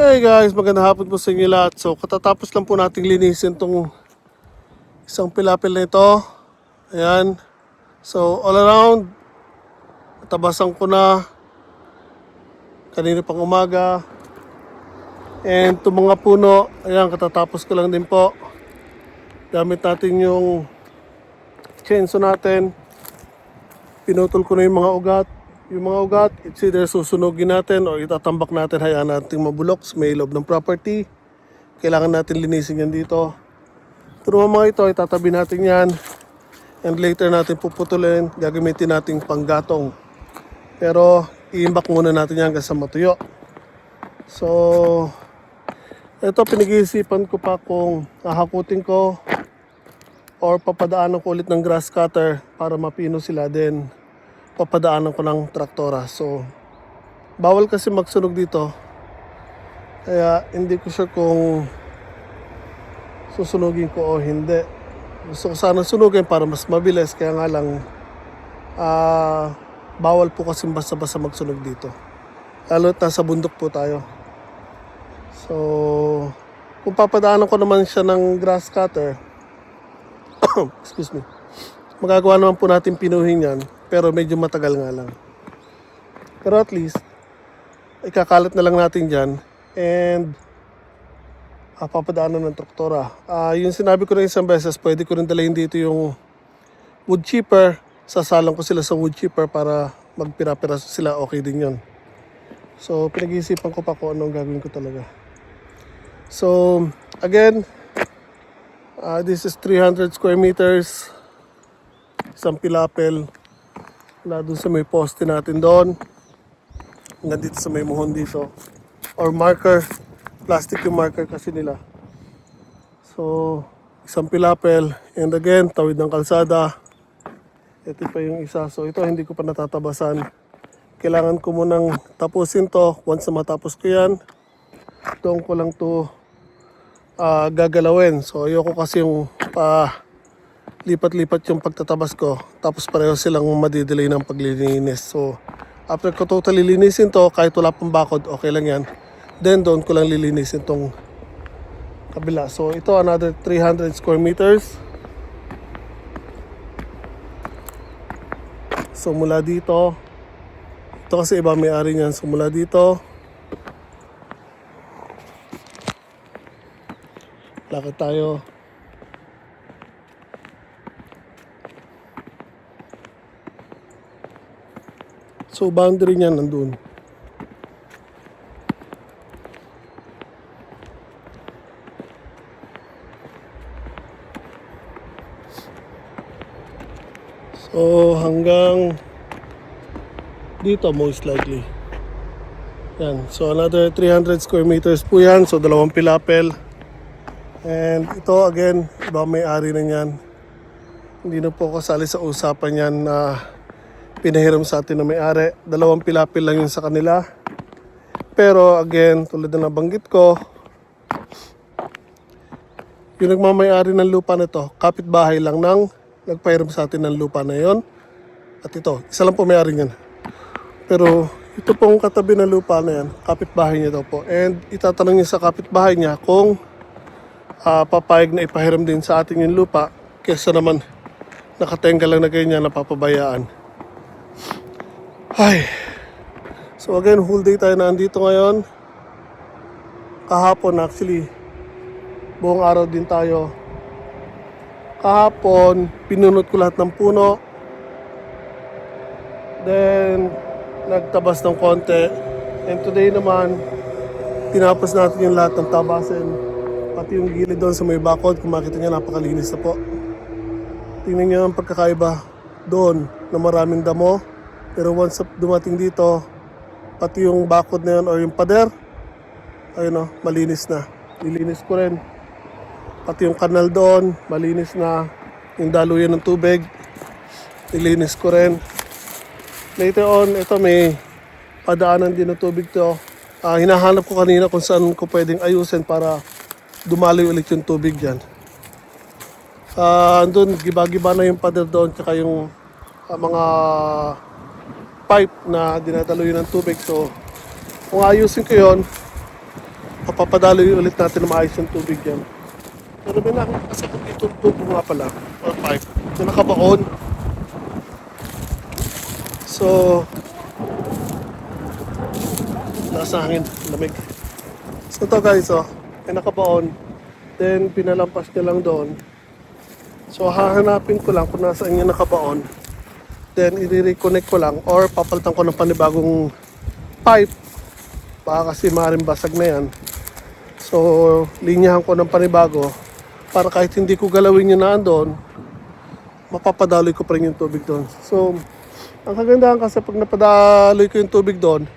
Hey guys, magandang hapon po sa inyo lahat. So, katatapos lang po nating linisin tong isang pilapil na ito. Ayan. So, all around, natabasan ko na kanina pang umaga. And itong mga puno, ayan, katatapos ko lang din po. Gamit natin yung chainsaw natin. Pinutol ko na yung mga ugat. Yung mga ugat, it's either susunugin natin o itatambak natin, hayaan natin mabulok sa may loob ng property. Kailangan natin linisin yan dito. Pero mga ito, itatabi natin yan. And later natin puputulin, gagamitin natin panggatong. Pero iimbak muna natin yan hanggang sa matuyo. So, ito pinag-iisipan ko pa kung hahakutin ko or papadaanan ko ulit ng grass cutter para mapino sila din. Papadaanan ko ng traktora. So, bawal kasi magsunog dito. Kaya hindi ko sure kung susunugin ko o hindi. Gusto ko sana sunugin para mas mabilis. Kaya nga lang, bawal po kasi basta-basta magsunog dito. Lalo nasa bundok po tayo. So, kung papadaanan ko naman siya ng grass cutter, excuse me, magagawa naman po natin pinuhin yan. Pero medyo matagal nga lang. Pero at least, ikakalat na lang natin dyan. And, papadaanan ng traktora. Yung sinabi ko na isang beses, pwede ko rin dalahin dito yung wood chipper. Sasalang ko sila sa wood chipper para magpira-piraso sila. Okay din yun. So, pinag-iisipan ko pa kung anong gagawin ko talaga. So, again, this is 300 square meters. Isang pilapel. Na doon sa may poste natin doon. Hanggang dito sa may muhon dito. Or marker. Plastic yung marker kasi nila. So, isang pilapel. And again, tawid ng kalsada. Ito pa yung isa. So, ito hindi ko pa natatabasan. Kailangan ko munang tapusin to. Once na matapos ko yan, doon ko lang to gagalawin. So, ayoko kasi yung lipat-lipat yung pagtatabas ko. Tapos pareho silang madidelay ng paglilinis. So, after ko totally linisin to, kahit wala pang bakod, okay lang yan. Then, doon ko lang lilinisin tong kabila. So, ito another 300 square meters. So, mula dito, ito kasi iba may-ari niyan. So, mula dito, lakad tayo. So, boundary niya nandun. So, hanggang dito most likely. Yan. So, another 300 square meters po yan. So, dalawang pilapel. And ito again, iba may-ari na yan. Hindi na po kasali sa usapan yan na pinahiram sa atin na may-ari. Dalawang pilapil lang yun sa kanila. Pero again, tulad na nabanggit ko, yung nagmamay-ari ng lupa na to, kapitbahay lang nang nagpahiram sa atin ng lupa na yon. At ito, isa lang po may-ari niyan. Pero ito pong katabi ng lupa na yan, kapitbahay niya daw po. And itatanong niya sa kapitbahay niya kung papayag na ipahiram din sa atin yung lupa kesa naman nakatenga lang na ganyan na papabayaan. Ay. So again, whole day tayo na andito ngayon. Kahapon actually, buong araw din tayo. Kahapon, pinunot ko lahat ng puno. Then, nagtabas ng konti. And today naman, tinapos natin yung lahat ng tabasin. Pati yung gilid doon sa may bakod, kung makita nyo, napakalinis na po. Tingnan nyo ang pagkakaiba doon na maraming damo. Pero once dumating dito, pati yung bakod na yun or yung pader, ayun o, malinis na. Nilinis ko rin. Pati yung kanal doon, malinis na. Yung daluyan ng tubig, nilinis ko rin. Later on, ito may padaanan din ng tubig to. Hinahanap ko kanina kung saan ko pwedeng ayusin para dumaloy ulit yung tubig dyan. Doon, giba-giba na yung pader doon, tsaka yung mga pipe na dinadaloy ng tubig. So, kung ayusin ko yun, mapapadaloy ulit natin na maayos yung tubig yan. Pero may nakita kasi kung dito tubo nga pala, or pipe, na nakabaon. So, lakas ng hangin, lamig. So ito guys, oh, may nakabaon. Then, pinalampas niya lang doon. So, hahanapin ko lang kung nasaan yung nakabaon. Then, i-reconnect ko lang or papalitan ko ng panibagong pipe. Baka kasi maaaring basag na yan. So, linyahan ko ng panibago para kahit hindi ko galawin yung naan doon, mapapadaloy ko pa rin yung tubig doon. So, ang kagandahan kasi pag napadaloy ko yung tubig doon,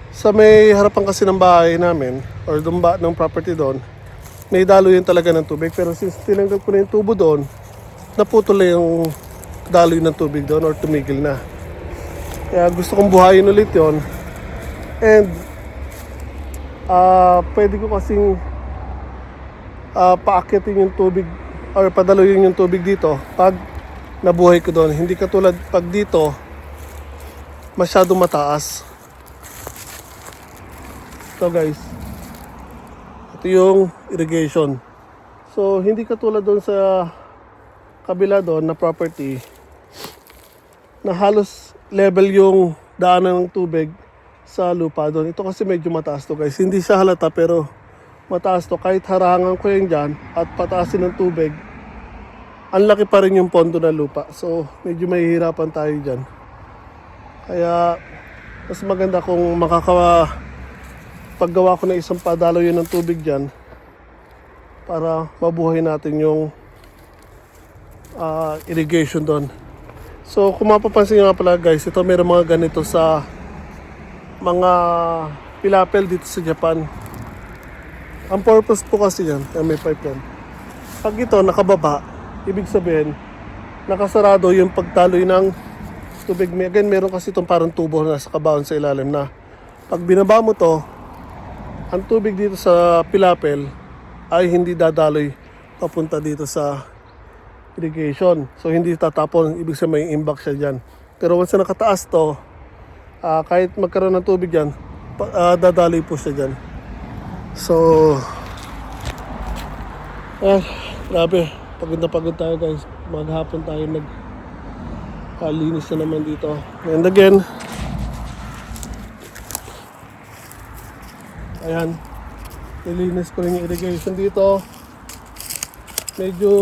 sa may harapan kasi ng bahay namin, or ng property doon, may daloy yun talaga ng tubig. Pero since tinanggal ko na yung tubo doon, naputol na yung daloy ng tubig doon or tumigil na. Kaya gusto kong buhayin ulit yon. And pwede ko kasing paakyatin yung tubig or padaluyin yung tubig dito pag nabuhay ko doon. Hindi katulad pag dito masyadong mataas. Ito guys, ito yung irrigation. So hindi katulad doon sa kabila doon na property na halos level yung daanan ng tubig sa lupa doon. Ito kasi medyo mataas to guys. Hindi siya halata pero mataas to. Kahit harangan ko yan dyan at pataasin ng tubig, ang laki pa rin yung pondo ng lupa. So medyo mahihirapan tayo dyan. Kaya mas maganda kung paggawa ko na isang padaloy ng tubig dyan para mabuhay natin yung irrigation doon. So kung mapapansin nyo nga pala guys, ito meron mga ganito sa mga pilapel dito sa Japan. Ang purpose po kasi yan, may pipe yan. Pag ito nakababa, ibig sabihin nakasarado yung pagtaloy ng tubig. Again, meron kasi itong parang tubo na sa kabaon sa ilalim na pag binaba mo to, ang tubig dito sa pilapel ay hindi dadaloy papunta dito sa irrigation. So hindi tatapon, ibig sabihin may imbak siya dyan. Pero once na nakataas to, kahit magkaroon ng tubig dyan, dadaloy po siya dyan. So, grabe, pagod na pagod tayo guys. Maghapon tayo nag-linis na naman dito. And again, ayan, nilinis ko rin yung irrigation dito. Medyo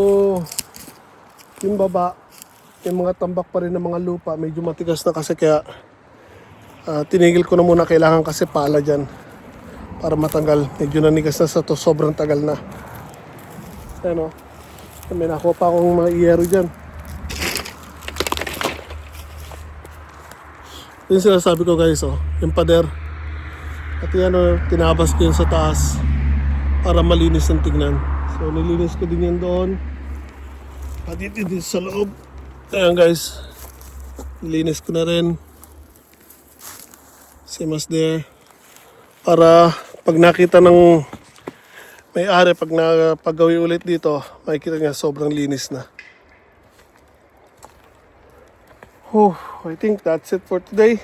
yung baba, yung mga tambak pa rin ng mga lupa, medyo matigas na kasi kaya tinigil ko na muna. Kailangan kasi pala dyan para matanggal. Medyo nanigas na sa to, sobrang tagal na. Ayan o, may nakuha pa akong mga iyero dyan. Yung sinasabi ko guys, yung pader. At yan tinabas ko yun sa taas para malinis ang tignan. So nilinis ko din yan doon. At dito sa loob. Ayan guys, nilinis ko na rin. Same as there. Para pag nakita ng may-ari, pag gawin ulit dito, makikita niya sobrang linis na. I think that's it for today.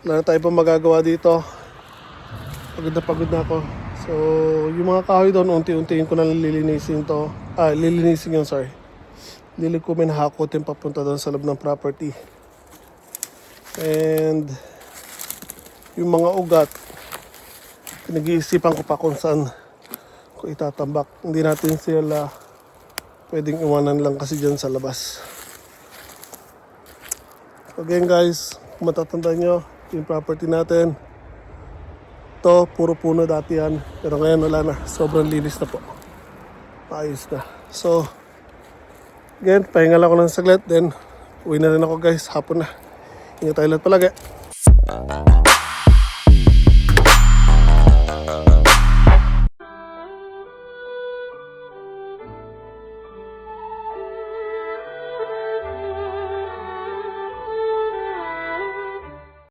Wala na tayo pa magagawa dito. Pagod na ako. So, yung mga kahoy doon, unti-untiin ko na lilinisin to. Lilinisin yun, sorry. Lilikumin, hakutin papunta doon sa loob ng property. And yung mga ugat, pinag-iisipan ko pa kung saan ko itatambak. Hindi natin sila pwedeng iwanan lang kasi dyan sa labas. Again guys, kung matatandaan nyo, yung property natin, ito, puro puno dati yan. Pero ngayon wala na. Sobrang linis na po. Maayos na. So, again, pahinga lang ako ng saglit. Then, uwi na rin ako guys. Hapon na. Ingat tayo lahat palagi.